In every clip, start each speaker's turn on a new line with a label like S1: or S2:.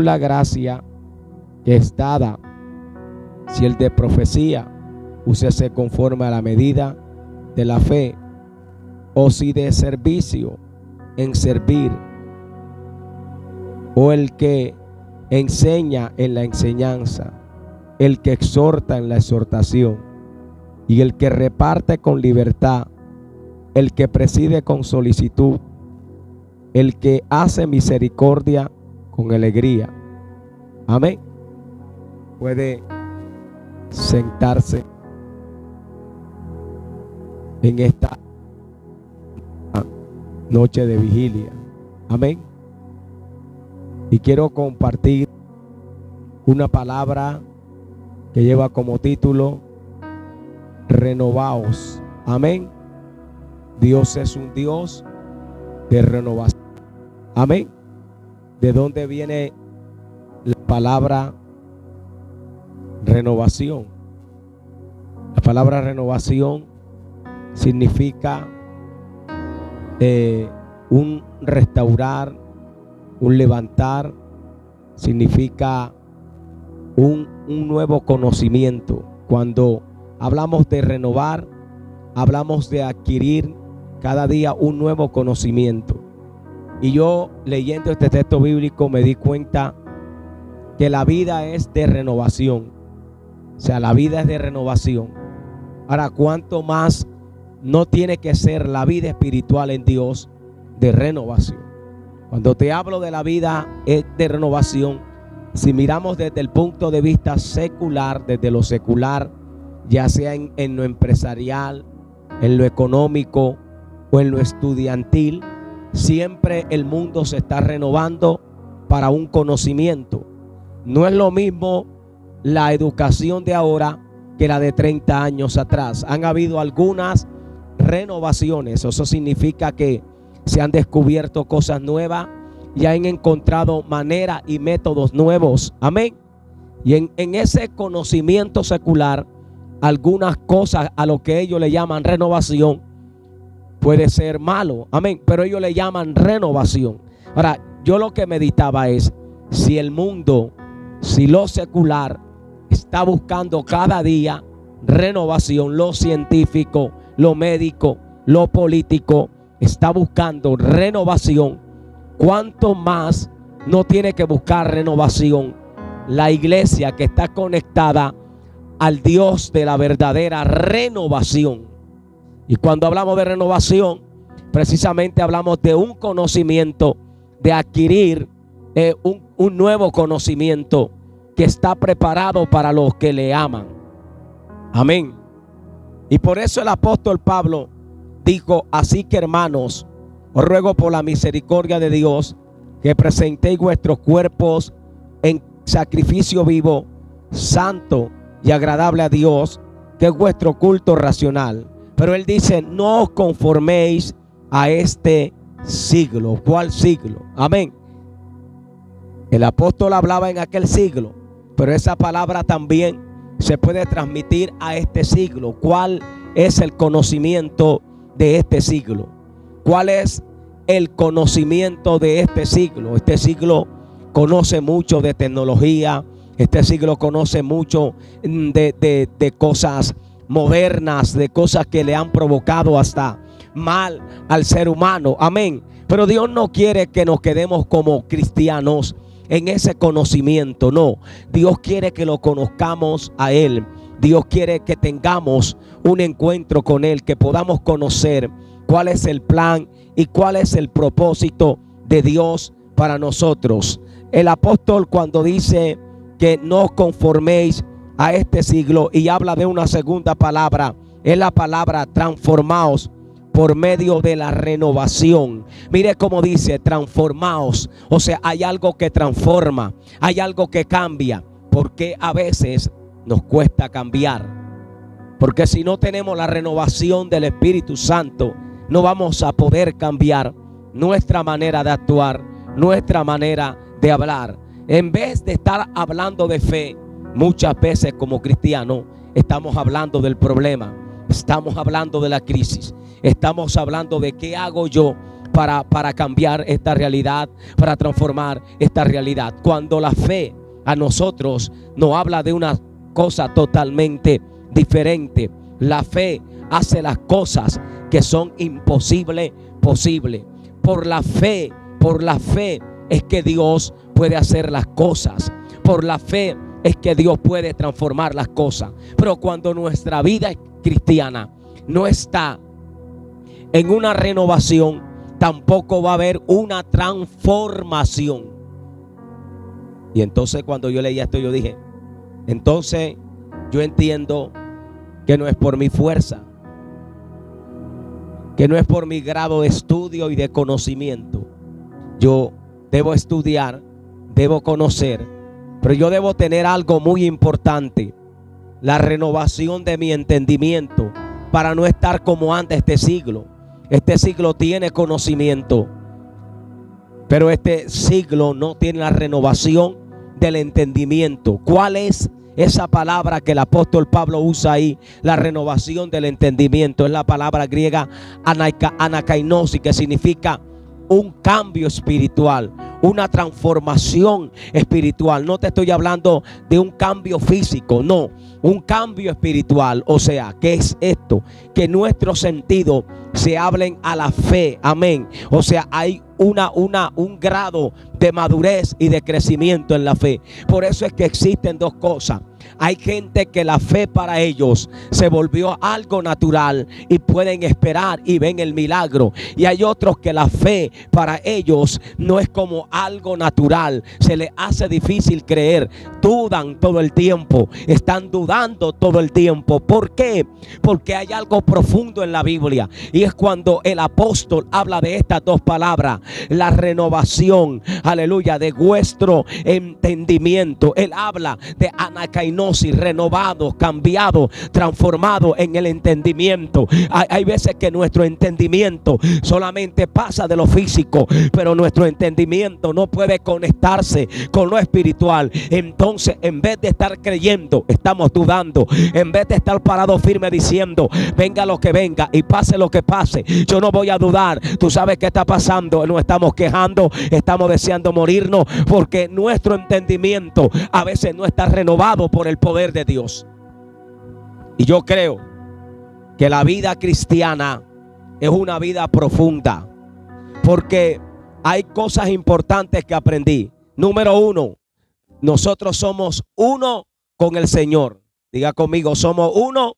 S1: la gracia que es dada, si el de profecía, úsese conforme a la medida de la fe, o si de servicio, en servir, o el que enseña en la enseñanza, el que exhorta en la exhortación, y el que reparte con libertad, el que preside con solicitud, el que hace misericordia con alegría. Amén. Puede sentarse en esta noche de vigilia. Amén. Y quiero compartir una palabra que lleva como título renovaos. Amén. Dios es un Dios de renovación. Amén. ¿De dónde viene la palabra renovación? La palabra renovación significa un restaurar, un levantar, significa un nuevo conocimiento. Cuando hablamos de renovar, hablamos de adquirir cada día un nuevo conocimiento. Y yo, leyendo este texto bíblico, me di cuenta que la vida es de renovación. O sea, la vida es de renovación. Ahora, ¿cuánto más no tiene que ser la vida espiritual en Dios de renovación? Cuando te hablo de la vida es de renovación, si miramos desde el punto de vista secular, desde lo secular, ya sea en lo empresarial, en lo económico o en lo estudiantil, siempre el mundo se está renovando para un conocimiento. No es lo mismo la educación de ahora que la de 30 años atrás. Han habido algunas renovaciones. Eso significa que se han descubierto cosas nuevas y han encontrado maneras y métodos nuevos. Amén. Y en ese conocimiento secular, algunas cosas a lo que ellos le llaman renovación puede ser malo. Amén. Pero ellos le llaman renovación. Ahora, yo lo que meditaba es si el mundo, si lo secular está buscando cada día renovación, lo científico, lo médico, lo político está buscando renovación, ¿cuánto más no tiene que buscar renovación la iglesia que está conectada al Dios de la verdadera renovación? Y cuando hablamos de renovación, precisamente hablamos de un conocimiento, de adquirir un nuevo conocimiento que está preparado para los que le aman. Amén. Y por eso el apóstol Pablo dijo: así que, hermanos, os ruego por la misericordia de Dios que presentéis vuestros cuerpos en sacrificio vivo, santo y agradable a Dios, que es vuestro culto racional. Pero él dice: no os conforméis a este siglo. ¿Cuál siglo? Amén. El apóstol hablaba en aquel siglo, pero esa palabra también se puede transmitir a este siglo. ¿Cuál es el conocimiento de este siglo? ¿Cuál es el conocimiento de este siglo? Este siglo conoce mucho de tecnología. Este siglo conoce mucho de cosas modernas, de cosas que le han provocado hasta mal al ser humano. Amén. Pero Dios no quiere que nos quedemos como cristianos en ese conocimiento. No, Dios quiere que lo conozcamos a Él. Dios quiere que tengamos un encuentro con Él, que podamos conocer cuál es el plan y cuál es el propósito de Dios para nosotros. El apóstol, cuando dice que no os conforméis a este siglo, y habla de una segunda palabra, es la palabra transformaos por medio de la renovación. Mire cómo dice transformaos. O sea, hay algo que transforma, hay algo que cambia. Porque a veces nos cuesta cambiar, porque si no tenemos la renovación del Espíritu Santo, no vamos a poder cambiar nuestra manera de actuar, nuestra manera de hablar. En vez de estar hablando de fe, muchas veces como cristianos estamos hablando del problema, estamos hablando de la crisis, estamos hablando de qué hago yo para cambiar esta realidad, para transformar esta realidad. Cuando la fe a nosotros nos habla de una cosa totalmente diferente. La fe hace las cosas que son imposibles posible. Por la fe es que Dios puede hacer las cosas. Por la fe es que Dios puede transformar las cosas. Pero cuando nuestra vida cristiana no está en una renovación, tampoco va a haber una transformación. Y entonces cuando yo leía esto, yo dije, entonces yo entiendo que no es por mi fuerza, que no es por mi grado de estudio y de conocimiento. Yo debo estudiar, debo conocer, pero yo debo tener algo muy importante: la renovación de mi entendimiento, para no estar como antes este siglo. Este siglo tiene conocimiento, pero este siglo no tiene la renovación del entendimiento. ¿Cuál es esa palabra que el apóstol Pablo usa ahí? La renovación del entendimiento es la palabra griega anakainosis, que significa un cambio espiritual, una transformación espiritual. No te estoy hablando de un cambio físico, no, un cambio espiritual. O sea, ¿qué es esto? Que nuestros sentidos se hablen a la fe. Amén. O sea, hay un grado de madurez y de crecimiento en la fe. Por eso es que existen dos cosas. Hay gente que la fe para ellos se volvió algo natural y pueden esperar y ven el milagro. Y hay otros que la fe para ellos no es como algo natural. Se les hace difícil creer. Dudan todo el tiempo. Están dudando todo el tiempo. ¿Por qué? Porque hay algo profundo en la Biblia. Y es cuando el apóstol habla de estas dos palabras: la renovación, aleluya, de vuestro entendimiento. Él habla de anakainosis, renovado, cambiado, transformado en el entendimiento. Hay veces que nuestro entendimiento solamente pasa de lo físico, pero nuestro entendimiento no puede conectarse con lo espiritual. Entonces, en vez de estar creyendo, estamos dudando. En vez de estar parado firme diciendo, venga lo que venga y pase lo que pase, yo no voy a dudar. Tú sabes qué está pasando. Nos estamos quejando, estamos deseando morirnos, porque nuestro entendimiento a veces no está renovado por el poder de Dios. Y yo creo que la vida cristiana es una vida profunda, porque hay cosas importantes que aprendí. Número uno, nosotros somos uno con el Señor. Diga conmigo, somos uno.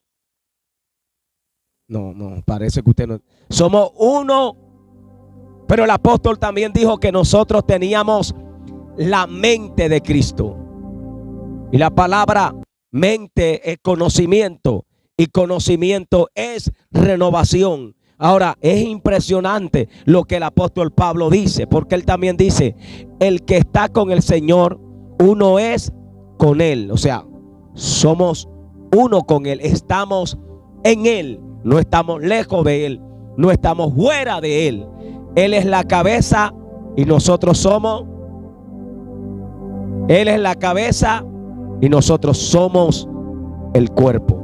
S1: No, parece que usted no. Somos uno. Pero el apóstol también dijo que nosotros teníamos la mente de Cristo. Y la palabra mente es conocimiento, y conocimiento es renovación. Ahora, es impresionante lo que el apóstol Pablo dice, porque él también dice, el que está con el Señor, uno es con él. O sea, somos uno con él, estamos en él, no estamos lejos de él, no estamos fuera de él. Él es la cabeza y nosotros somos. Él es la cabeza y nosotros somos el cuerpo.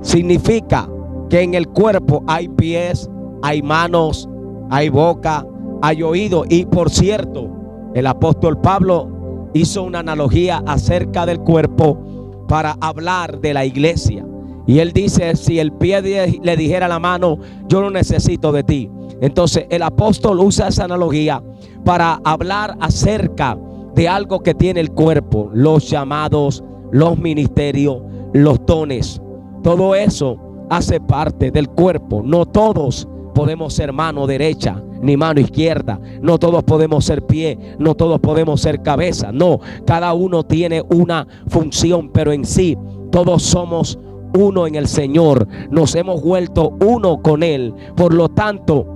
S1: Significa que en el cuerpo hay pies, hay manos, hay boca, hay oído. Y por cierto, el apóstol Pablo hizo una analogía acerca del cuerpo para hablar de la iglesia. Y él dice, si el pie le dijera a la mano, yo no necesito de ti. Entonces el apóstol usa esa analogía para hablar acerca de algo que tiene el cuerpo: los llamados, los ministerios, los dones. Todo eso hace parte del cuerpo. No todos podemos ser mano derecha ni mano izquierda. No todos podemos ser pie. No todos podemos ser cabeza. No, cada uno tiene una función, pero en sí todos somos uno en el Señor. Nos hemos vuelto uno con Él. Por lo tanto,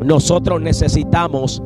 S1: nosotros necesitamos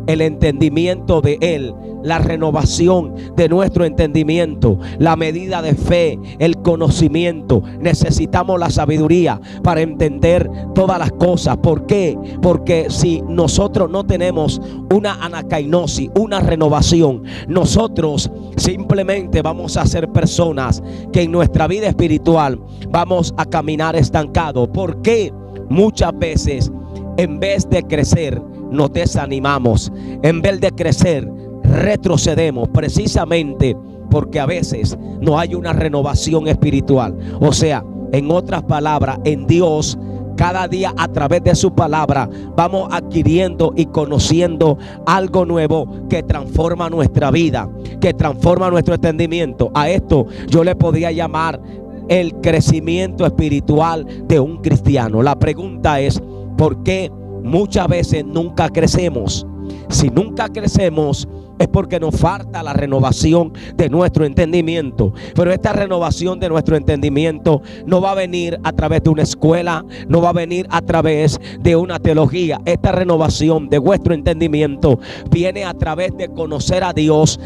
S1: el entendimiento de Él, la renovación de nuestro entendimiento, la medida de fe, el conocimiento. Necesitamos la sabiduría para entender todas las cosas. ¿Por qué? Porque si nosotros no tenemos una anakainosis, una renovación, nosotros simplemente vamos a ser personas que en nuestra vida espiritual vamos a caminar estancados. ¿Por qué? Muchas veces en vez de crecer, nos desanimamos. En vez de crecer, retrocedemos, precisamente porque a veces no hay una renovación espiritual. O sea, en otras palabras, en Dios, cada día a través de su palabra vamos adquiriendo y conociendo algo nuevo que transforma nuestra vida, que transforma nuestro entendimiento. A esto yo le podría llamar el crecimiento espiritual de un cristiano. La pregunta es, ¿por qué muchas veces nunca crecemos? Si nunca crecemos, es porque nos falta la renovación de nuestro entendimiento. Pero esta renovación de nuestro entendimiento no va a venir a través de una escuela, no va a venir a través de una teología. Esta renovación de vuestro entendimiento viene a través de conocer a Dios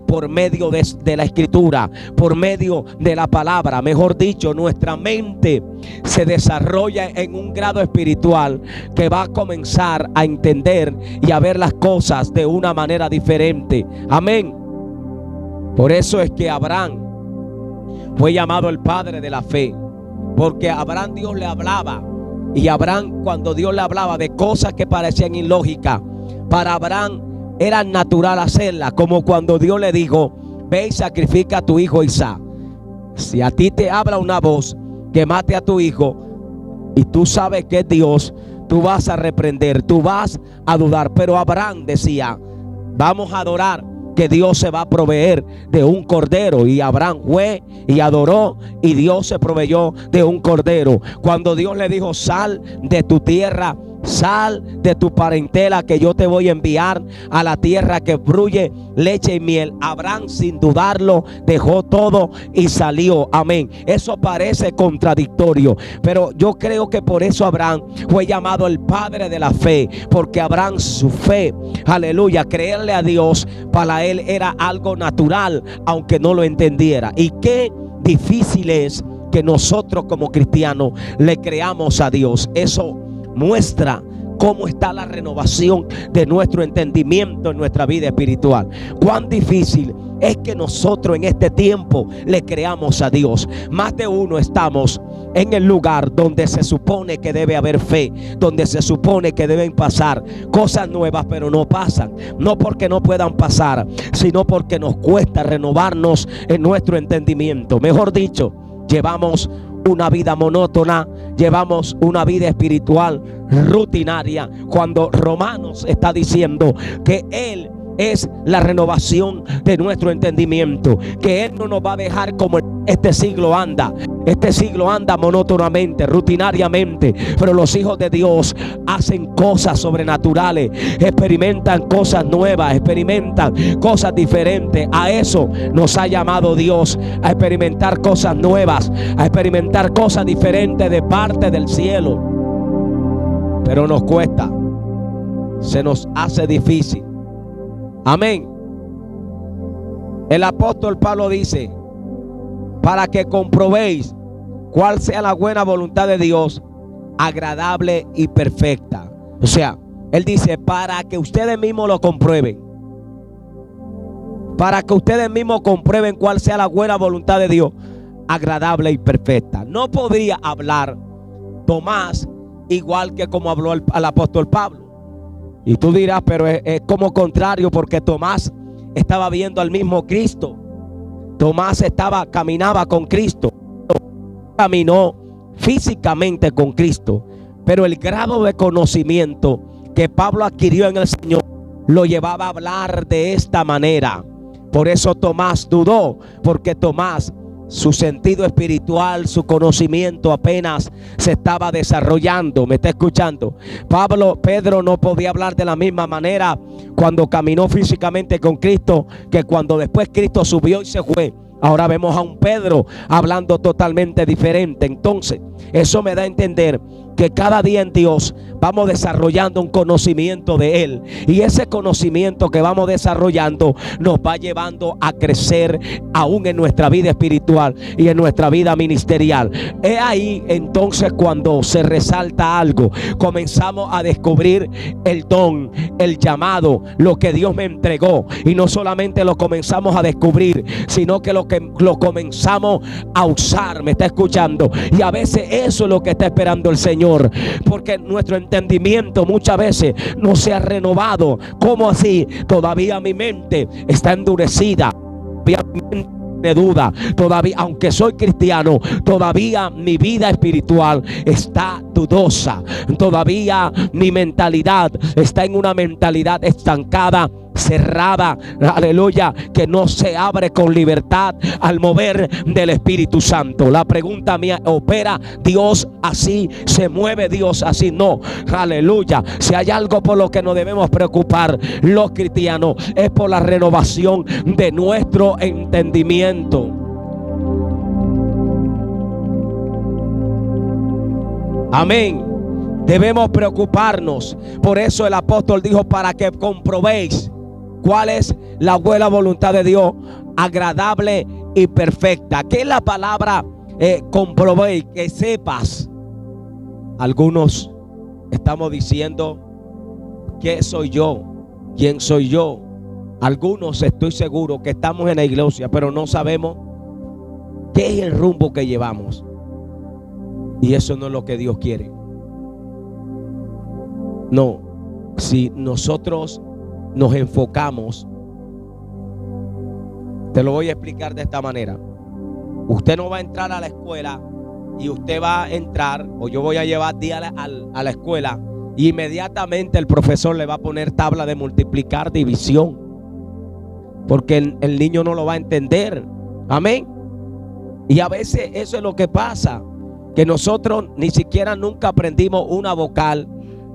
S1: por medio de la Escritura, por medio de la palabra. Mejor dicho, nuestra mente se desarrolla en un grado espiritual que va a comenzar a entender y a ver las cosas de una manera diferente. Amén. Por eso es que Abraham fue llamado el padre de la fe, porque a Abraham Dios le hablaba, y Abraham, cuando Dios le hablaba de cosas que parecían ilógicas, para Abraham era natural hacerlas, como cuando Dios le dijo: ve y sacrifica a tu hijo Isaac. Si a ti te habla una voz que mate a tu hijo y tú sabes que es Dios, tú vas a reprender, tú vas a dudar. Pero Abraham decía: vamos a adorar, que Dios se va a proveer de un cordero. Y Abraham fue y adoró, y Dios se proveyó de un cordero. Cuando Dios le dijo: sal de tu tierra, sal de tu parentela, que yo te voy a enviar a la tierra que fluye leche y miel, Abraham, sin dudarlo, dejó todo y salió. Amén. Eso parece contradictorio, pero yo creo que por eso Abraham fue llamado el padre de la fe, porque Abraham, su fe, aleluya, creerle a Dios, para él era algo natural, aunque no lo entendiera. Y qué difícil es que nosotros como cristianos le creamos a Dios. Eso muestra cómo está la renovación de nuestro entendimiento en nuestra vida espiritual. Cuán difícil es que nosotros en este tiempo le creamos a Dios. Más de uno estamos en el lugar donde se supone que debe haber fe, donde se supone que deben pasar cosas nuevas, pero no pasan. No porque no puedan pasar, sino porque nos cuesta renovarnos en nuestro entendimiento. Mejor dicho, llevamos una vida monótona, llevamos una vida espiritual rutinaria, cuando Romanos está diciendo que Él es la renovación de nuestro entendimiento, que Él no nos va a dejar como este siglo anda. Este siglo anda monótonamente, rutinariamente, pero los hijos de Dios hacen cosas sobrenaturales, experimentan cosas nuevas, experimentan cosas diferentes. A eso nos ha llamado Dios, a experimentar cosas nuevas, a experimentar cosas diferentes de parte del cielo. Pero nos cuesta, se nos hace difícil. Amén. El apóstol Pablo dice: para que comprobéis cuál sea la buena voluntad de Dios, agradable y perfecta. O sea, él dice: para que ustedes mismos lo comprueben, para que ustedes mismos comprueben cuál sea la buena voluntad de Dios, agradable y perfecta. No podría hablar Tomás igual que como habló el apóstol Pablo. Y tú dirás: pero es como contrario, porque Tomás estaba viendo al mismo Cristo. Tomás caminaba con Cristo, caminó físicamente con Cristo, pero el grado de conocimiento que Pablo adquirió en el Señor lo llevaba a hablar de esta manera. Por eso Tomás dudó, porque Tomás, su sentido espiritual, su conocimiento apenas se estaba desarrollando. ¿Me está escuchando? Pedro no podía hablar de la misma manera cuando caminó físicamente con Cristo que cuando después Cristo subió y se fue. Ahora vemos a un Pedro hablando totalmente diferente. Entonces, eso me da a entender que cada día en Dios vamos desarrollando un conocimiento de Él, y ese conocimiento que vamos desarrollando nos va llevando a crecer aún en nuestra vida espiritual y en nuestra vida ministerial. Es ahí entonces cuando se resalta algo, comenzamos a descubrir el don, el llamado, lo que Dios me entregó, y no solamente lo comenzamos a descubrir, sino que lo comenzamos a usar. ¿Me está escuchando? Y a veces eso es lo que está esperando el Señor, Señor, porque nuestro entendimiento muchas veces no se ha renovado. ¿Cómo así? Todavía mi mente está endurecida, todavía mi mente de duda, todavía, aunque soy cristiano, todavía mi vida espiritual está dudosa, todavía mi mentalidad está en una mentalidad estancada, cerrada, aleluya, que no se abre con libertad al mover del Espíritu Santo. La pregunta mía: ¿opera Dios así? ¿Se mueve Dios así? No, aleluya. Si hay algo por lo que nos debemos preocupar los cristianos, es por la renovación de nuestro entendimiento. Amén. Debemos preocuparnos. Por eso el apóstol dijo: para que comprobéis cuál es la buena voluntad de Dios, agradable y perfecta. ¿Qué es la palabra comprobéis? Que sepas. Algunos estamos diciendo: ¿qué soy yo? ¿Quién soy yo? Algunos, estoy seguro que estamos en la iglesia, pero no sabemos qué es el rumbo que llevamos. Y eso no es lo que Dios quiere. No, si nosotros nos enfocamos, te lo voy a explicar de esta manera. Usted no va a entrar a la escuela y usted va a entrar, o yo voy a llevar días a la escuela, y inmediatamente el profesor le va a poner tabla de multiplicar, división, porque el niño no lo va a entender. Amén. Y a veces eso es lo que pasa, que nosotros ni siquiera nunca aprendimos una vocal,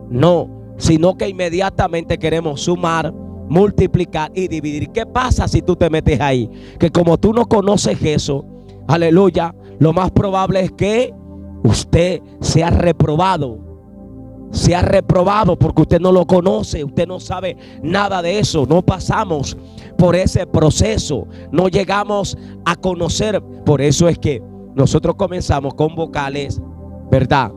S1: no, sino que inmediatamente queremos sumar, multiplicar y dividir. ¿Qué pasa si tú te metes ahí? Que como tú no conoces eso, aleluya, lo más probable es que usted sea reprobado. Sea reprobado porque usted no lo conoce, usted no sabe nada de eso. No pasamos por ese proceso, no llegamos a conocer. Por eso es que nosotros comenzamos con vocales, ¿verdad?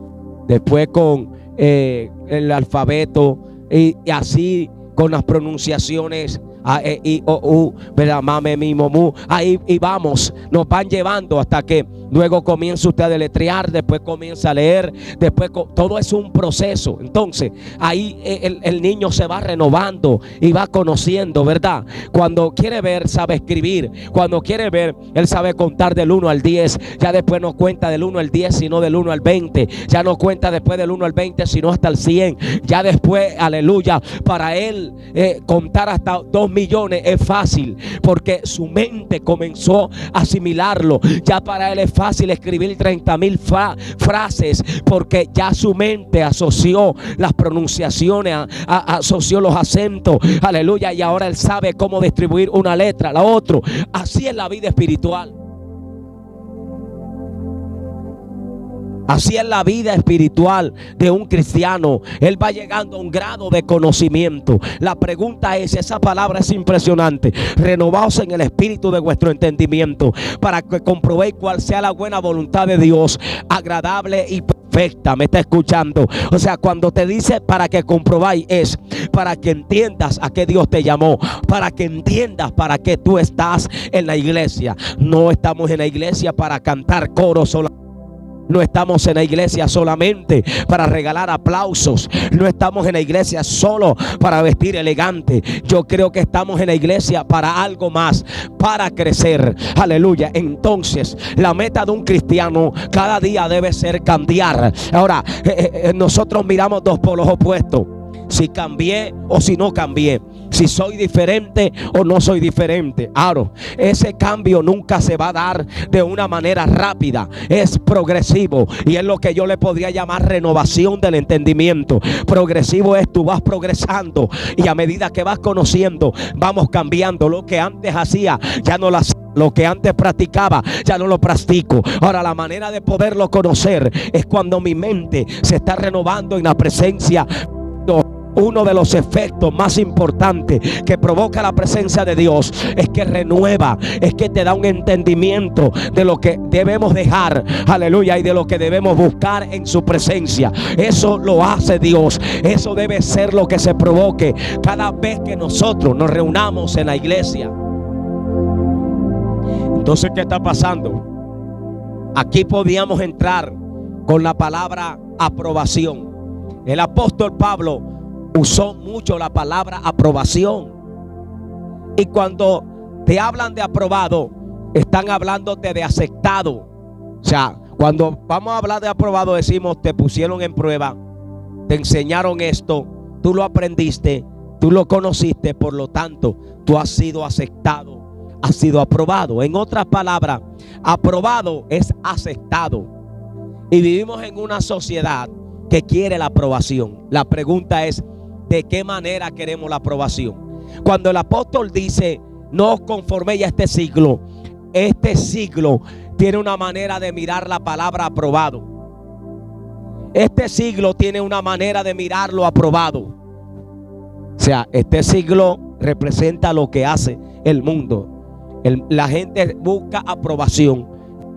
S1: Después con el alfabeto y así con las pronunciaciones A, E, I, O, U, ¿verdad? Mame, mi, momu. Ahí y vamos, nos van llevando hasta que luego comienza usted a deletrear, después comienza a leer, después todo es un proceso. Entonces ahí el niño se va renovando y va conociendo, ¿verdad? Cuando quiere ver, sabe escribir. Cuando quiere ver, él sabe contar del 1 al 10. Ya después no cuenta del 1 al 10, sino del 1 al 20. Ya no cuenta después del 1 al 20, sino hasta el 100. Ya después, aleluya, para él contar hasta 2 millones es fácil, porque su mente comenzó a asimilarlo. Ya para él es fácil escribir 30,000 frases, porque ya su mente asoció las pronunciaciones, asoció los acentos, aleluya, y ahora él sabe cómo distribuir una letra a la otra. Así es la vida espiritual. Así es la vida espiritual de un cristiano. Él va llegando a un grado de conocimiento. La pregunta es, esa palabra es impresionante: renovaos en el espíritu de vuestro entendimiento, para que comprobéis cuál sea la buena voluntad de Dios, agradable y perfecta. ¿Me está escuchando? O sea, cuando te dice para que comprobáis, es para que entiendas a qué Dios te llamó, para que entiendas para qué tú estás en la iglesia. No estamos en la iglesia para cantar coros solamente. No estamos en la iglesia solamente para regalar aplausos. No estamos en la iglesia solo para vestir elegante. Yo creo que estamos en la iglesia para algo más, para crecer. Aleluya. Entonces, la meta de un cristiano cada día debe ser cambiar. Ahora, nosotros miramos dos polos opuestos: si cambié o si no cambié, si soy diferente o no soy diferente. Ahora, ese cambio nunca se va a dar de una manera rápida, es progresivo, y es lo que yo le podría llamar renovación del entendimiento. Progresivo es, tú vas progresando y a medida que vas conociendo, vamos cambiando. Lo que antes hacía ya no lo hacía, lo que antes practicaba ya no lo practico. Ahora, la manera de poderlo conocer es cuando mi mente se está renovando en la presencia. Uno de los efectos más importantes que provoca la presencia de Dios es que renueva, es que te da un entendimiento de lo que debemos dejar, aleluya, y de lo que debemos buscar en su presencia. Eso lo hace Dios. Eso debe ser lo que se provoque cada vez que nosotros nos reunamos en la iglesia. Entonces, ¿qué está pasando? Aquí podíamos entrar con la palabra aprobación. El apóstol Pablo usó mucho la palabra aprobación. Y cuando te hablan de aprobado, están hablándote de aceptado. O sea, cuando vamos a hablar de aprobado, decimos: te pusieron en prueba, te enseñaron esto, tú lo aprendiste, tú lo conociste, por lo tanto, tú has sido aceptado, has sido aprobado. En otras palabras, aprobado es aceptado. Y vivimos en una sociedad que quiere la aprobación. La pregunta es: ¿de qué manera queremos la aprobación? Cuando el apóstol dice: no os conforméis a este siglo tiene una manera de mirar la palabra aprobado. Este siglo tiene una manera de mirarlo aprobado. O sea, este siglo representa lo que hace el mundo. La gente busca aprobación,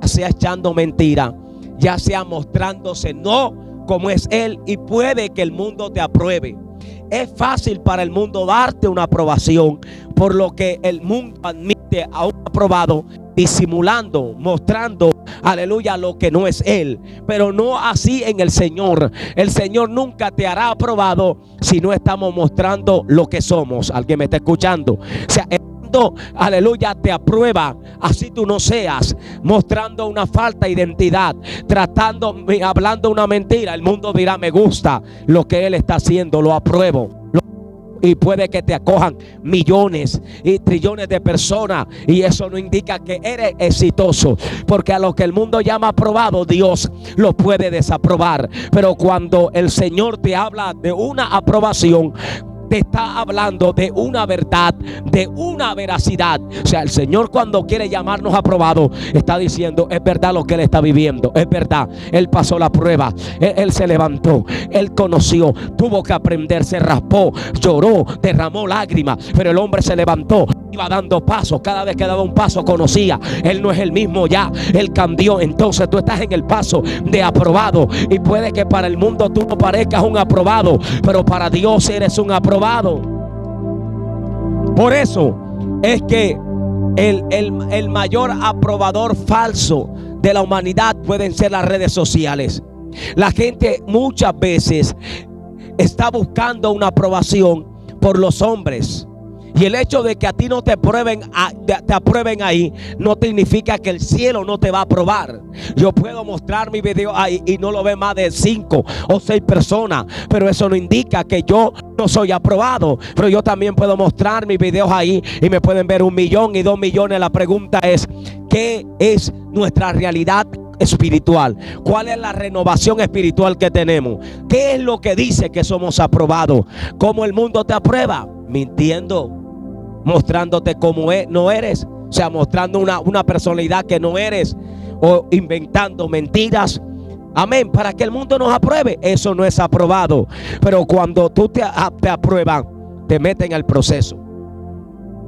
S1: ya sea echando mentira, ya sea mostrándose no como es él, y puede que el mundo te apruebe. Es fácil para el mundo darte una aprobación, por lo que el mundo admite a un aprobado, disimulando, mostrando, aleluya, lo que no es él. Pero no así en el Señor. El Señor nunca te hará aprobado si no estamos mostrando lo que somos. ¿Alguien me está escuchando? O sea, aleluya, te aprueba así tú no seas, mostrando una falta de identidad, hablando una mentira. El mundo dirá: me gusta lo que él está haciendo, lo apruebo. Y puede que te acojan millones y trillones de personas, y eso no indica que eres exitoso, porque a lo que el mundo llama aprobado, Dios lo puede desaprobar. Pero cuando el Señor te habla de una aprobación, te está hablando de una verdad, de una veracidad. O sea, el Señor, cuando quiere llamarnos aprobados, está diciendo: es verdad lo que él está viviendo, es verdad, él pasó la prueba, él se levantó, él conoció, tuvo que aprender, se raspó, lloró, derramó lágrimas, pero el hombre se levantó, iba dando pasos. Cada vez que daba un paso conocía: él no es el mismo ya, él cambió. Entonces tú estás en el paso de aprobado, y puede que para el mundo tú no parezcas un aprobado, pero para Dios eres un aprobado. Por eso es que el mayor aprobador falso de la humanidad pueden ser las redes sociales. La gente muchas veces está buscando una aprobación por los hombres. Y el hecho de que a ti no te aprueben ahí, no significa que el cielo no te va a aprobar. Yo puedo mostrar mi video ahí y no lo ve más de 5 o 6 personas, pero eso no indica que yo no soy aprobado. Pero yo también puedo mostrar mis videos ahí y me pueden ver 1 millón y 2 millones. La pregunta es: ¿qué es nuestra realidad espiritual? ¿Cuál es la renovación espiritual que tenemos? ¿Qué es lo que dice que somos aprobados? ¿Cómo el mundo te aprueba? Mintiendo, mostrándote como no eres, o sea, mostrando una personalidad que no eres, o inventando mentiras. Amén, para que el mundo nos apruebe. Eso no es aprobado. Pero cuando tú te aprueban, te meten al proceso.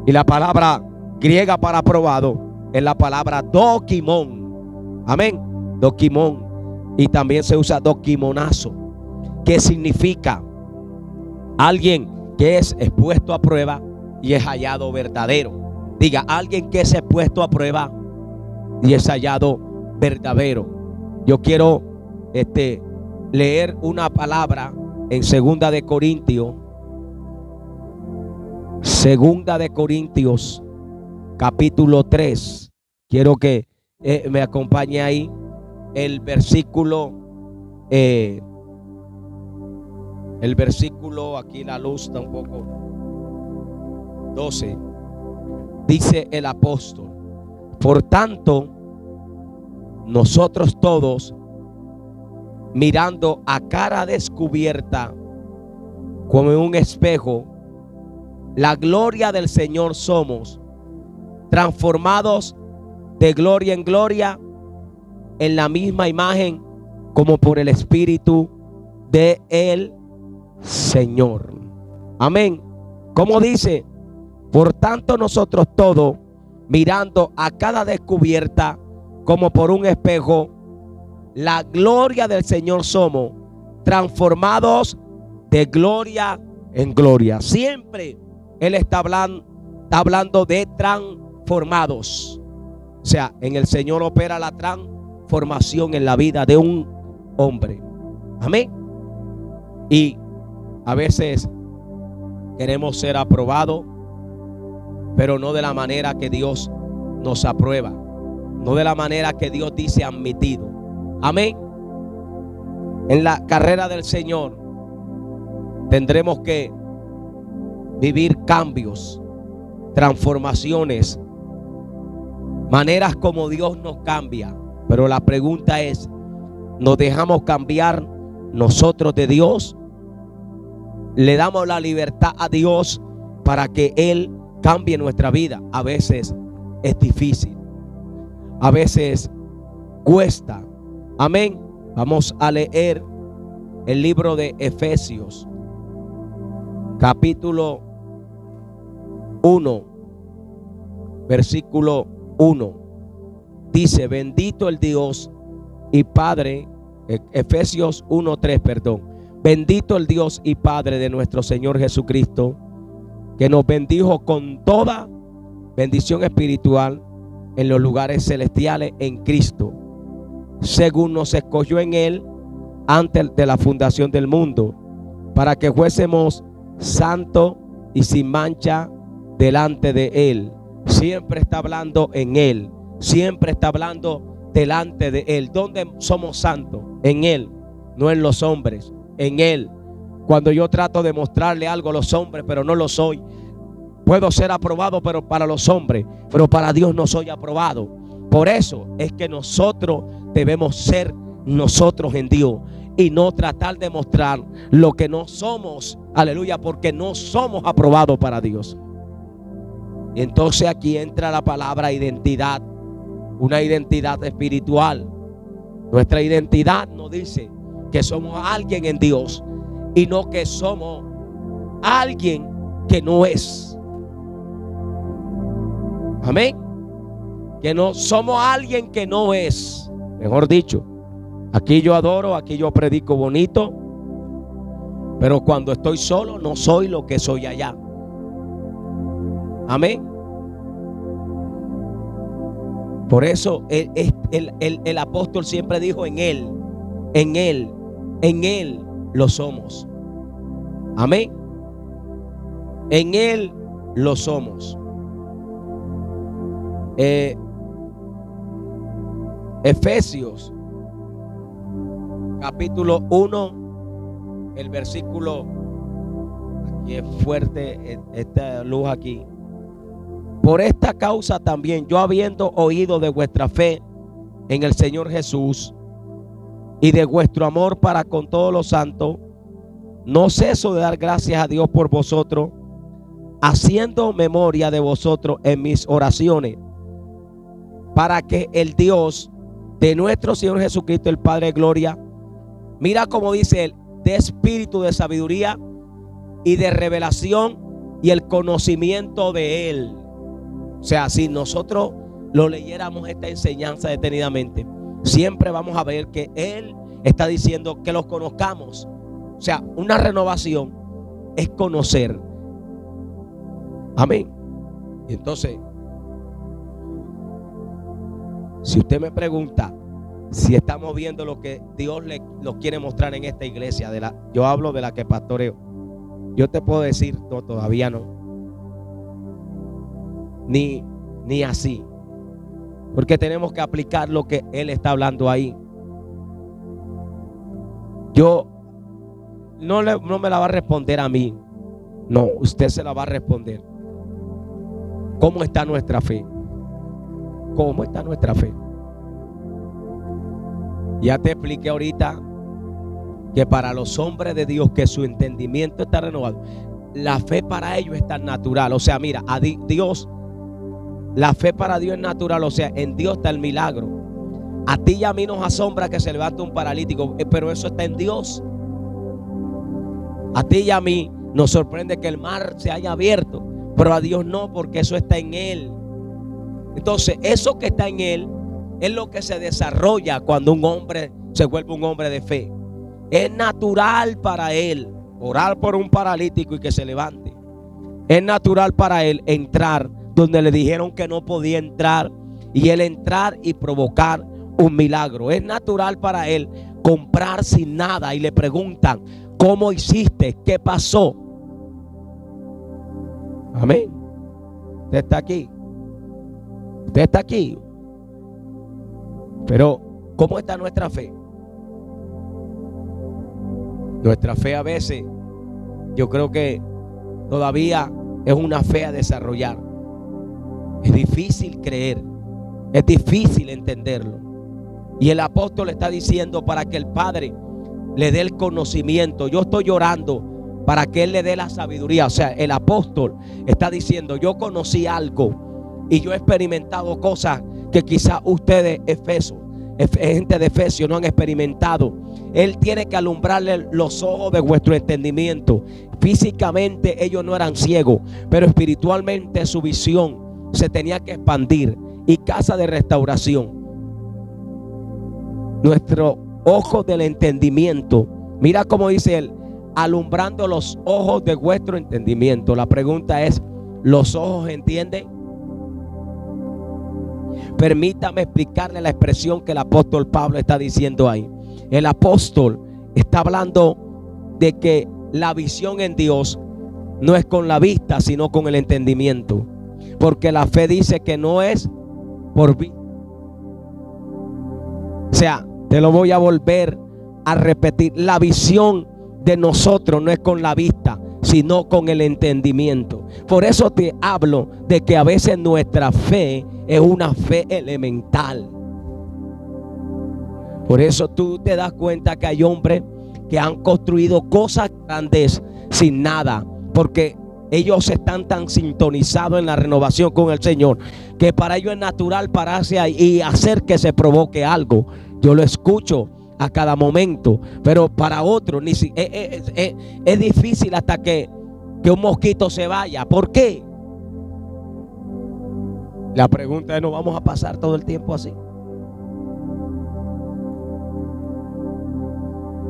S1: Y la palabra griega para aprobado es la palabra dokimon. Amén, dokimon. Y también se usa dokimonazo, que significa alguien que es expuesto a prueba y es hallado verdadero. Diga: alguien que es expuesto a prueba y es hallado verdadero. Yo quiero leer una palabra en Segunda de Corintios capítulo 3. Quiero que me acompañe ahí el versículo aquí la luz está un poco 12. Dice el apóstol: por tanto, nosotros todos, mirando a cara descubierta como en un espejo la gloria del Señor, somos transformados de gloria en gloria en la misma imagen como por el Espíritu de el Señor. Amén. Como dice: por tanto nosotros todos, mirando a cada descubierta como por un espejo la gloria del Señor, somos transformados de gloria en gloria. Siempre Él está hablando de transformados. O sea, en el Señor opera la transformación en la vida de un hombre. Amén. Y a veces queremos ser aprobados, pero no de la manera que Dios nos aprueba, no de la manera que Dios dice admitido. Amén. En la carrera del Señor tendremos que vivir cambios, transformaciones, maneras como Dios nos cambia. Pero la pregunta es, ¿nos dejamos cambiar nosotros de Dios? ¿Le damos la libertad a Dios para que Él cambie nuestra vida? A veces es difícil, a veces cuesta. Amén. Vamos a leer el libro de Efesios, capítulo 1, versículo 1. Dice: bendito el Dios y Padre, Efesios 1:3, perdón. Bendito el Dios y Padre de nuestro Señor Jesucristo, que nos bendijo con toda bendición espiritual en los lugares celestiales en Cristo, según nos escogió en Él antes de la fundación del mundo, para que fuésemos santos y sin mancha delante de Él. Siempre está hablando en Él, siempre está hablando delante de Él. ¿Dónde somos santos? En Él, no en los hombres, en Él. Cuando yo trato de mostrarle algo a los hombres, pero no lo soy, puedo ser aprobado pero para los hombres, pero para Dios no soy aprobado. Por eso es que nosotros debemos ser nosotros en Dios y no tratar de mostrar lo que no somos. Aleluya, porque no somos aprobados para Dios. Y entonces aquí entra la palabra identidad, una identidad espiritual. Nuestra identidad nos dice que somos alguien en Dios y no que somos alguien que no es. Amén. Que no somos alguien que no es. Mejor dicho, aquí yo adoro, aquí yo predico bonito, pero cuando estoy solo no soy lo que soy allá. Amén. Por eso el apóstol siempre dijo: en Él, en Él, en Él lo somos. Amén. En Él lo somos. Efesios capítulo 1, el versículo, aquí es fuerte esta luz aquí. Por esta causa también yo, habiendo oído de vuestra fe en el Señor Jesús y de vuestro amor para con todos los santos, no ceso de dar gracias a Dios por vosotros, haciendo memoria de vosotros en mis oraciones, para que el Dios de nuestro Señor Jesucristo, el Padre de gloria, mira como dice él, de espíritu de sabiduría y de revelación y el conocimiento de Él. O sea, si nosotros lo leyéramos esta enseñanza detenidamente, siempre vamos a ver que Él está diciendo que los conozcamos. O sea, una renovación es conocer. Amén. Y entonces, si usted me pregunta si estamos viendo lo que Dios nos quiere mostrar en esta iglesia, yo hablo de la que pastoreo, yo te puedo decir, no, todavía no. Ni así. Porque tenemos que aplicar lo que Él está hablando ahí. Yo no me la va a responder a mí. No, usted se la va a responder. ¿Cómo está nuestra fe? ¿Cómo está nuestra fe? Ya te expliqué ahorita que para los hombres de Dios que su entendimiento está renovado, la fe para ellos es tan natural. O sea, mira, a Dios, la fe para Dios es natural. O sea, en Dios está el milagro. A ti y a mí nos asombra que se levante un paralítico, pero eso está en Dios. A ti y a mí nos sorprende que el mar se haya abierto, pero a Dios no, porque eso está en Él. Entonces, eso que está en Él es lo que se desarrolla cuando un hombre se vuelve un hombre de fe. Es natural para Él orar por un paralítico y que se levante. Es natural para Él entrar donde le dijeron que no podía entrar y Él entrar y provocar un milagro. Es natural para Él comprar sin nada y le preguntan: ¿cómo hiciste? ¿Qué pasó? Amén. Usted está aquí. Usted está aquí. Pero ¿cómo está nuestra fe? Nuestra fe a veces, yo creo que todavía es una fe a desarrollar. Es difícil creer, es difícil entenderlo. Y el apóstol está diciendo para que el Padre le dé el conocimiento. Yo estoy orando para que Él le dé la sabiduría. O sea, el apóstol está diciendo: yo conocí algo y yo he experimentado cosas que quizás ustedes, gente de Efesios, no han experimentado. Él tiene que alumbrarle los ojos de vuestro entendimiento. Físicamente ellos no eran ciegos, pero espiritualmente su visión se tenía que expandir. Y casa de restauración, nuestro ojo del entendimiento, mira cómo dice él: alumbrando los ojos de vuestro entendimiento. La pregunta es: ¿los ojos entienden? Permítame explicarle la expresión que el apóstol Pablo está diciendo ahí. El apóstol está hablando de que la visión en Dios no es con la vista, sino con el entendimiento. Porque la fe dice que no es por vista. O sea, te lo voy a volver a repetir: la visión de nosotros no es con la vista, sino con el entendimiento. Por eso te hablo de que a veces nuestra fe es una fe elemental. Por eso tú te das cuenta que hay hombres que han construido cosas grandes sin nada, porque ellos están tan sintonizados en la renovación con el Señor, que para ellos es natural pararse ahí y hacer que se provoque algo. Yo lo escucho a cada momento, pero para otros es difícil hasta que un mosquito se vaya. ¿Por qué? La pregunta es: ¿no vamos a pasar todo el tiempo así?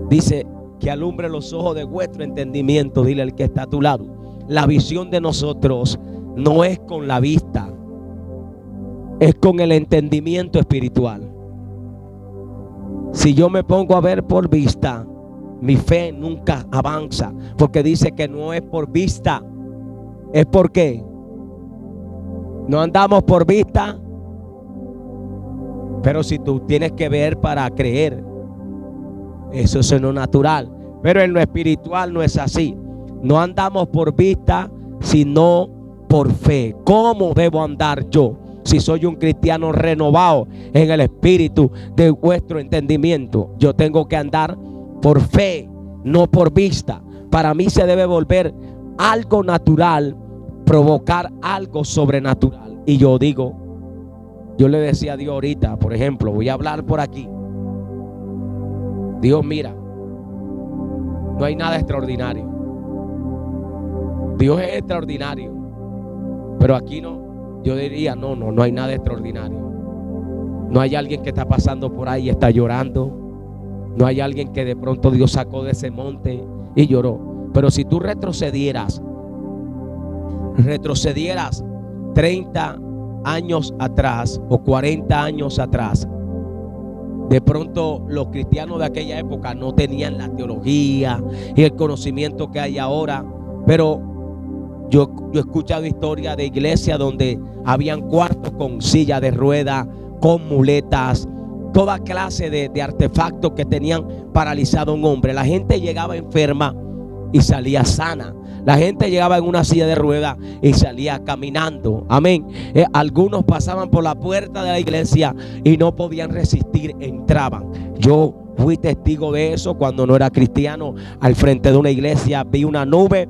S1: Dice que alumbre los ojos de vuestro entendimiento. Dile al que está a tu lado: la visión de nosotros no es con la vista, es con el entendimiento espiritual. Si yo me pongo a ver por vista, mi fe nunca avanza, porque dice que no es por vista, es por qué. No andamos por vista. Pero si tú tienes que ver para creer, eso es en lo natural. Pero en lo espiritual no es así. No andamos por vista, sino por fe. ¿Cómo debo andar yo si soy un cristiano renovado en el espíritu de vuestro entendimiento? Yo tengo que andar por fe, no por vista. Para mí se debe volver algo natural, provocar algo sobrenatural. Y yo digo, yo le decía a Dios ahorita, por ejemplo, voy a hablar por aquí: Dios, mira, no hay nada extraordinario. Dios es extraordinario, pero aquí no. Yo diría: no hay nada extraordinario. No hay alguien que está pasando por ahí y está llorando. No hay alguien que de pronto Dios sacó de ese monte y lloró. Pero si tú retrocedieras 30 años atrás o 40 años atrás, de pronto los cristianos de aquella época no tenían la teología y el conocimiento que hay ahora. Pero yo he escuchado historias de iglesias donde habían cuartos con silla de ruedas, con muletas, toda clase de artefactos que tenían paralizado a un hombre. La gente llegaba enferma y salía sana. La gente llegaba en una silla de ruedas y salía caminando. Amén. Algunos pasaban por la puerta de la iglesia y no podían resistir, entraban. Yo fui testigo de eso cuando no era cristiano. Al frente de una iglesia vi una nube.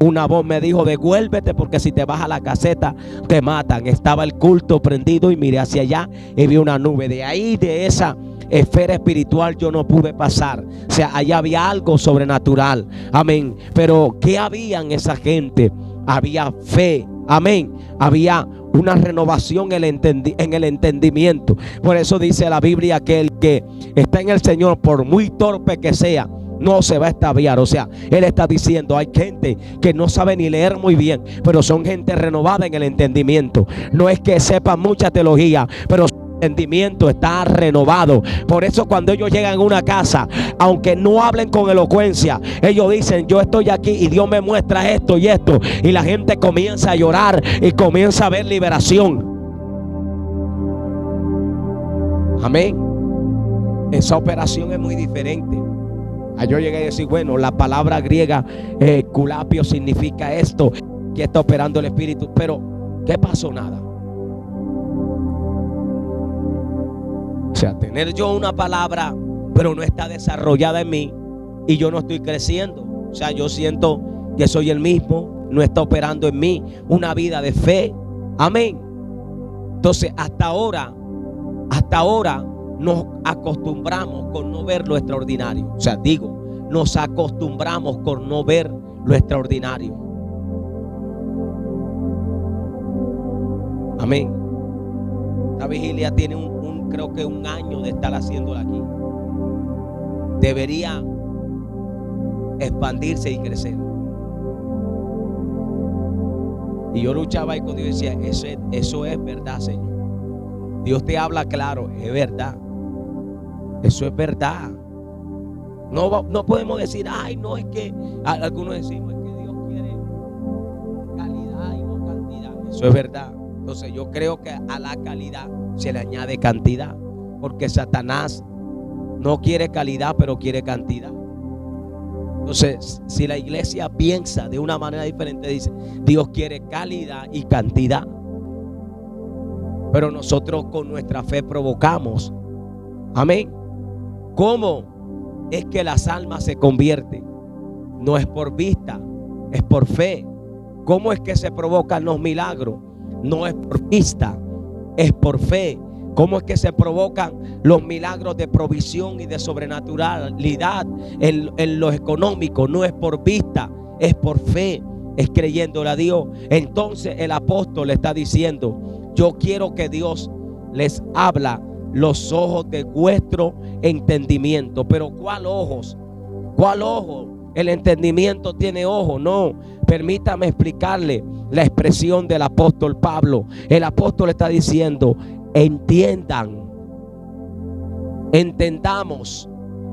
S1: Una voz me dijo: devuélvete, porque si te vas a la caseta te matan. Estaba el culto prendido y miré hacia allá y vi una nube. De ahí, de esa esfera espiritual, yo no pude pasar. O sea, allá había algo sobrenatural. Amén. Pero ¿qué había en esa gente? Había fe. Amén. Había una renovación en el entendimiento. Por eso dice la Biblia que el que está en el Señor, por muy torpe que sea, no se va a extraviar. O sea, él está diciendo: hay gente que no sabe ni leer muy bien, pero son gente renovada en el entendimiento. No es que sepan mucha teología, pero entendimiento está renovado. Por eso cuando ellos llegan a una casa, aunque no hablen con elocuencia, ellos dicen: yo estoy aquí y Dios me muestra esto y esto, y la gente comienza a llorar y comienza a ver liberación. Amén. Esa operación es muy diferente. Yo llegué a decir: bueno, la palabra griega culapio significa esto, que está operando el Espíritu. Pero ¿qué pasó? Nada. O sea, tener yo una palabra, pero no está desarrollada en mí, y yo no estoy creciendo. O sea, yo siento que soy el mismo, no está operando en mí una vida de fe. Amén. Entonces, hasta ahora nos acostumbramos con no ver lo extraordinario. O sea, nos acostumbramos con no ver lo extraordinario. Amén. Esta vigilia tiene creo que un año de estar haciéndola aquí. Debería expandirse y crecer. Y yo luchaba ahí con Dios y decía: eso es verdad, Señor. Dios te habla claro, es verdad. Eso es verdad. No podemos decir: ay, no, es que algunos decimos es que Dios quiere calidad y no cantidad. Eso es verdad. Entonces yo creo que a la calidad se le añade cantidad, porque Satanás no quiere calidad, pero quiere cantidad. Entonces, si la iglesia piensa de una manera diferente, dice: Dios quiere calidad y cantidad. Pero nosotros con nuestra fe provocamos. Amén. ¿Cómo es que las almas se convierten? No es por vista, es por fe. ¿Cómo es que se provocan los milagros? No es por vista, es por fe. ¿Cómo es que se provocan los milagros de provisión y de sobrenaturalidad en lo económico? No es por vista, es por fe, es creyéndole a Dios. Entonces el apóstol le está diciendo: yo quiero que Dios les habla los ojos de vuestro entendimiento. Pero ¿cuál ojos? ¿Cuál ojo? El entendimiento tiene ojos. No, permítame explicarle la expresión del apóstol Pablo. El apóstol está diciendo: entendamos,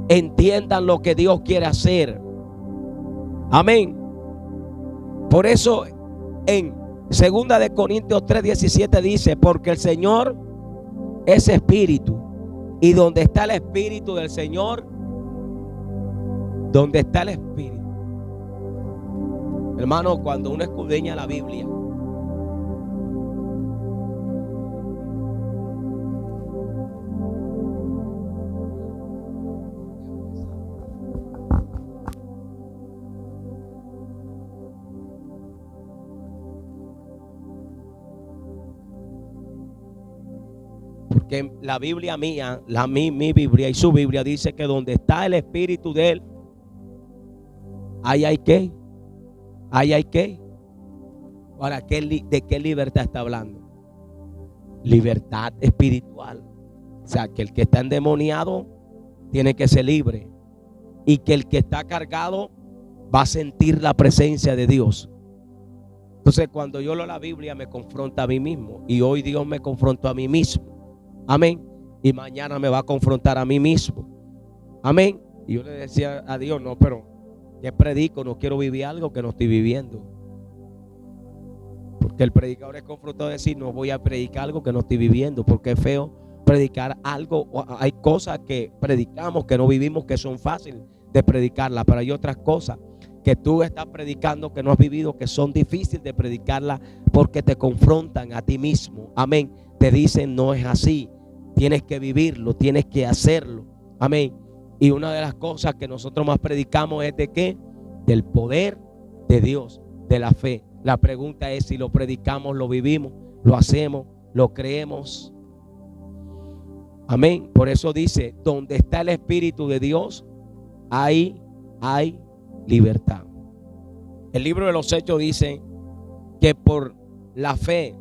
S1: entiendan lo que Dios quiere hacer. Amén. Por eso en 2 de Corintios 3:17 dice: porque el Señor es espíritu, y donde está el espíritu del Señor, donde está el espíritu. Hermano, cuando uno escudriña la Biblia, porque la Biblia mía, mi Biblia y su Biblia dice que donde está el espíritu de Él, ahí hay que. Ahí hay que. Ahora, ¿de qué libertad está hablando? Libertad espiritual. O sea, que el que está endemoniado tiene que ser libre, y que el que está cargado va a sentir la presencia de Dios. Entonces, cuando yo leo la Biblia, me confronta a mí mismo, y hoy Dios me confrontó a mí mismo. Amén. Y mañana me va a confrontar a mí mismo. Amén. Y yo le decía a Dios: no, pero ¿qué predico? No quiero vivir algo que no estoy viviendo. Porque el predicador es confrontado a decir: no voy a predicar algo que no estoy viviendo, porque es feo predicar algo. Hay cosas que predicamos que no vivimos, que son fáciles de predicarlas, pero hay otras cosas que tú estás predicando que no has vivido, que son difíciles de predicarlas, porque te confrontan a ti mismo. Amén. Te dicen: no es así, tienes que vivirlo, tienes que hacerlo. Amén. Y una de las cosas que nosotros más predicamos es de qué? Del poder de Dios, de la fe. La pregunta es si lo predicamos, lo vivimos, lo hacemos, lo creemos. Amén. Por eso dice: donde está el Espíritu de Dios, ahí hay libertad. El libro de los Hechos dice que por la fe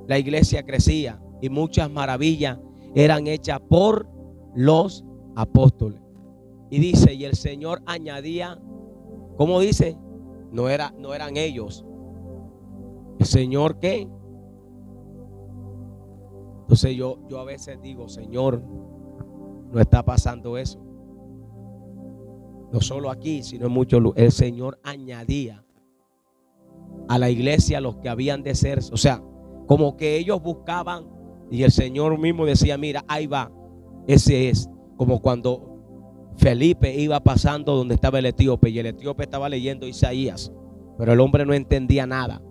S1: la iglesia crecía y muchas maravillas eran hechas por los apóstoles. Y dice: y el Señor añadía, ¿cómo dice? No eran ellos. ¿El Señor qué? Entonces yo a veces digo, Señor, no está pasando eso. No solo aquí, sino en muchos lugares. El Señor añadía a la iglesia los que habían de ser. O sea, como que ellos buscaban y el Señor mismo decía, mira, ahí va, ese es. Como cuando Felipe iba pasando donde estaba el etíope y el etíope estaba leyendo Isaías, pero el hombre no entendía nada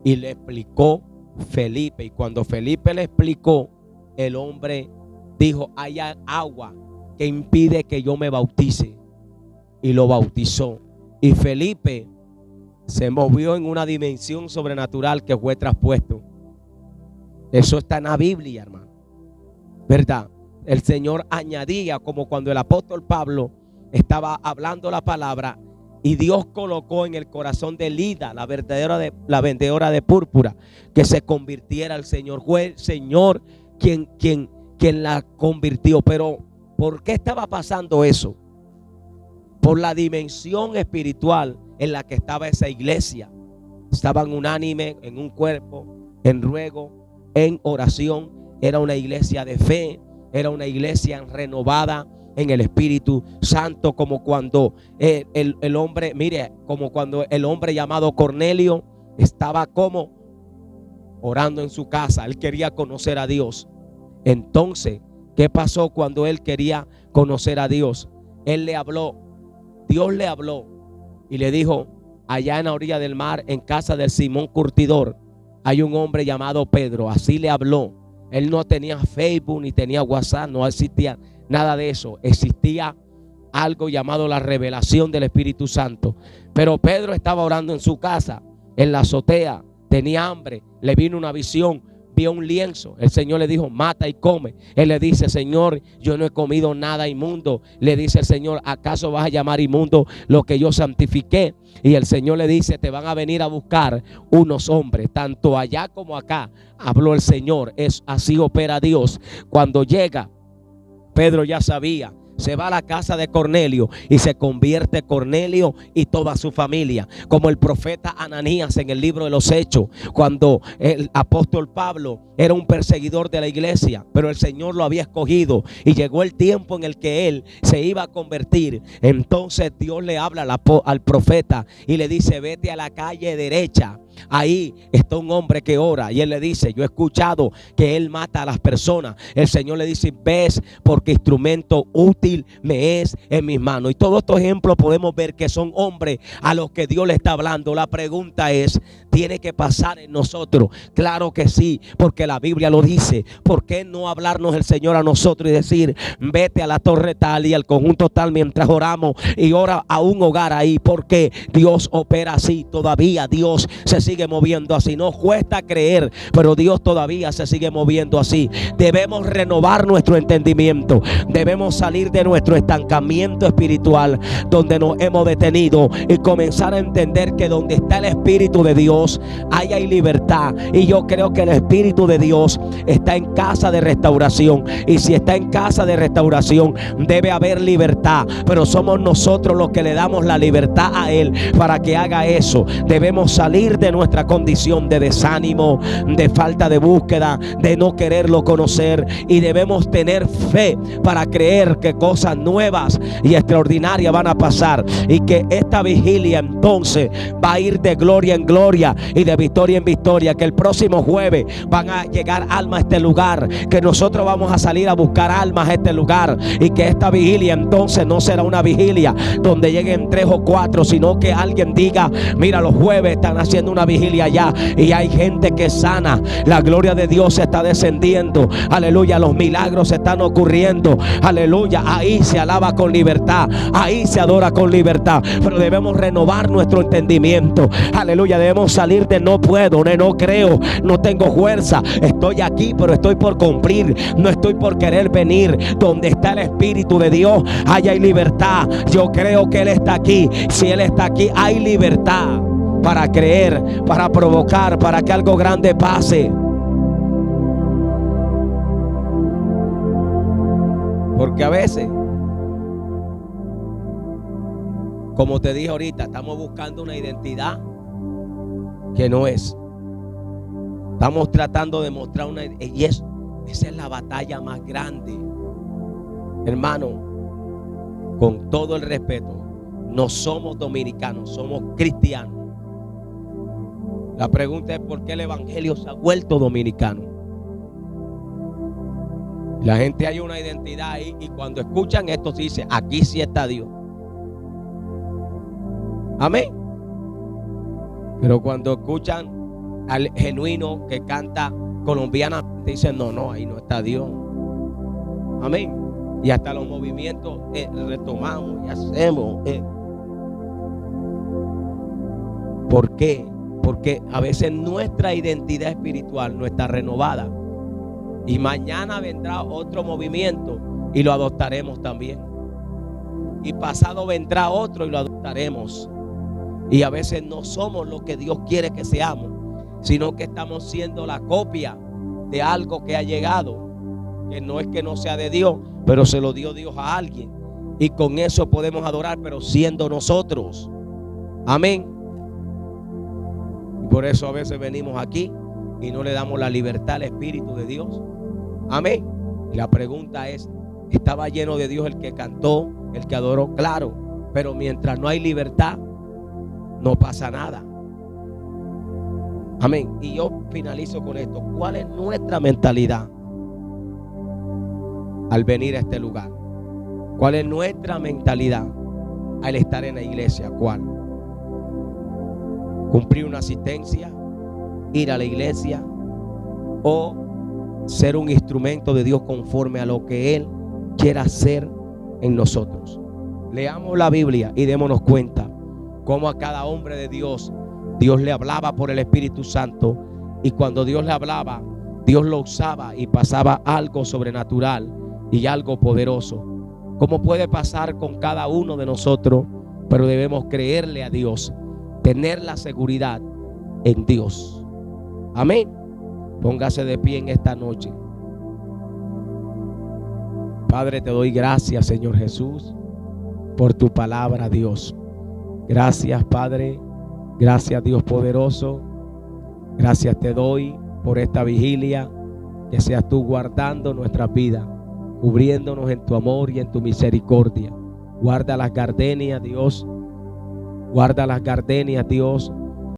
S1: y le explicó Felipe, y cuando Felipe le explicó, el hombre dijo, hay agua que impide que yo me bautice, y lo bautizó. Y Felipe se movió en una dimensión sobrenatural que fue traspuesto. Eso está en la Biblia, hermano, ¿verdad? El Señor añadía, como cuando el apóstol Pablo estaba hablando la palabra y Dios colocó en el corazón de Lida, la vendedora de púrpura, que se convirtiera al Señor. Fue el Señor quien la convirtió. Pero ¿por qué estaba pasando eso? Por la dimensión espiritual en la que estaba esa iglesia. Estaban unánime en un cuerpo, en ruego, en oración. Era una iglesia de fe, era una iglesia renovada en el Espíritu Santo, como cuando el hombre, mire, como cuando el hombre llamado Cornelio estaba como orando en su casa. Él quería conocer a Dios. Entonces, ¿qué pasó cuando él quería conocer a Dios? Él le habló, Dios le habló y le dijo, allá en la orilla del mar, en casa del Simón Curtidor, hay un hombre llamado Pedro. Así le habló. Él no tenía Facebook ni tenía WhatsApp, no existía nada de eso. Existía algo llamado la revelación del Espíritu Santo. Pero Pedro estaba orando en su casa, en la azotea, tenía hambre, le vino una visión, vio un lienzo. El Señor le dijo, mata y come. Él le dice, Señor, yo no he comido nada inmundo. Le dice el Señor, ¿acaso vas a llamar inmundo lo que yo santifiqué? Y el Señor le dice, te van a venir a buscar unos hombres, tanto allá como acá. Habló el Señor. Así opera Dios. Cuando llega, Pedro ya sabía. Se va a la casa de Cornelio y se convierte Cornelio y toda su familia, como el profeta Ananías en el libro de los Hechos, cuando el apóstol Pablo era un perseguidor de la iglesia, pero el Señor lo había escogido y llegó el tiempo en el que él se iba a convertir. Entonces Dios le habla al profeta y le dice, vete a la calle derecha. Ahí está un hombre que ora. Y él le dice, yo he escuchado que él mata a las personas. El Señor le dice, ves, porque instrumento útil me es en mis manos. Y todos estos ejemplos podemos ver que son hombres a los que Dios le está hablando. La pregunta es, ¿tiene que pasar en nosotros? Claro que sí, porque la Biblia lo dice. ¿Por qué no hablarnos el Señor a nosotros y decir, vete a la torre tal y al conjunto tal mientras oramos, y ora a un hogar ahí? Porque Dios opera así. Todavía Dios se sigue moviendo así. No cuesta creer, pero Dios todavía se sigue moviendo así. Debemos renovar nuestro entendimiento. Debemos salir de nuestro estancamiento espiritual donde nos hemos detenido y comenzar a entender que donde está el Espíritu de Dios, ahí hay libertad. Y yo creo que el Espíritu de Dios está en casa de restauración. Y si está en casa de restauración, debe haber libertad. Pero somos nosotros los que le damos la libertad a Él para que haga eso. Debemos salir de nuestra condición de desánimo, de falta de búsqueda, de no quererlo conocer, y debemos tener fe para creer que cosas nuevas y extraordinarias van a pasar, y que esta vigilia entonces va a ir de gloria en gloria y de victoria en victoria, que el próximo jueves van a llegar almas a este lugar, que nosotros vamos a salir a buscar almas a este lugar, y que esta vigilia entonces no será una vigilia donde lleguen 3 o 4, sino que alguien diga, mira, los jueves están haciendo una vigilia allá y hay gente que sana. La gloria de Dios está descendiendo. Aleluya, los milagros están ocurriendo. Aleluya, ahí se alaba con libertad, ahí se adora con libertad. Pero debemos renovar nuestro entendimiento. Aleluya, debemos salir de no puedo, no creo, no tengo fuerza, estoy aquí pero estoy por cumplir, no estoy por querer venir. Donde está el Espíritu de Dios, allá hay libertad. Yo creo que Él está aquí. Si Él está aquí, hay libertad para creer, para provocar, para que algo grande pase. Porque a veces, como te dije ahorita, estamos buscando una identidad que no es. Estamos tratando de mostrar una, y es Esa es la batalla más grande. Hermano, con todo el respeto, no somos dominicanos, somos cristianos. La pregunta es ¿por qué el evangelio se ha vuelto dominicano? La gente hay una identidad ahí y cuando escuchan esto se dice, aquí sí está Dios. Amén. Pero cuando escuchan al genuino que canta colombiana, dicen, no, ahí no está Dios. Amén. Y hasta los movimientos retomamos y hacemos. ¿Por qué? Porque a veces nuestra identidad espiritual no está renovada. Y mañana vendrá otro movimiento y lo adoptaremos también. Y pasado vendrá otro y lo adoptaremos. Y a veces no somos lo que Dios quiere que seamos, sino que estamos siendo la copia de algo que ha llegado, que no es que no sea de Dios, pero se lo dio Dios a alguien. Y con eso podemos adorar, pero siendo nosotros. Amén. Y por eso a veces venimos aquí y no le damos la libertad al Espíritu de Dios. Amén. Y la pregunta es, ¿estaba lleno de Dios el que cantó, el que adoró? Claro, pero mientras no hay libertad, no pasa nada. Amén. Y yo finalizo con esto. ¿Cuál es nuestra mentalidad al venir a este lugar? ¿Cuál es nuestra mentalidad al estar en la iglesia? ¿Cuál? ¿Cumplir una asistencia? ¿Ir a la iglesia? ¿O ser un instrumento de Dios conforme a lo que Él quiera hacer en nosotros? Leamos la Biblia y démonos cuenta cómo a cada hombre de Dios, Dios le hablaba por el Espíritu Santo, y cuando Dios le hablaba, Dios lo usaba y pasaba algo sobrenatural y algo poderoso. Como puede pasar con cada uno de nosotros, pero debemos creerle a Dios, tener la seguridad en Dios. Amén. Póngase de pie en esta noche. Padre, te doy gracias, Señor Jesús, por tu palabra, Dios. Gracias, Padre. Gracias, Dios poderoso. Gracias te doy por esta vigilia. Que seas tú guardando nuestras vidas, cubriéndonos en tu amor y en tu misericordia. Guarda las gardenias, Dios. Guarda las gardenias, Dios,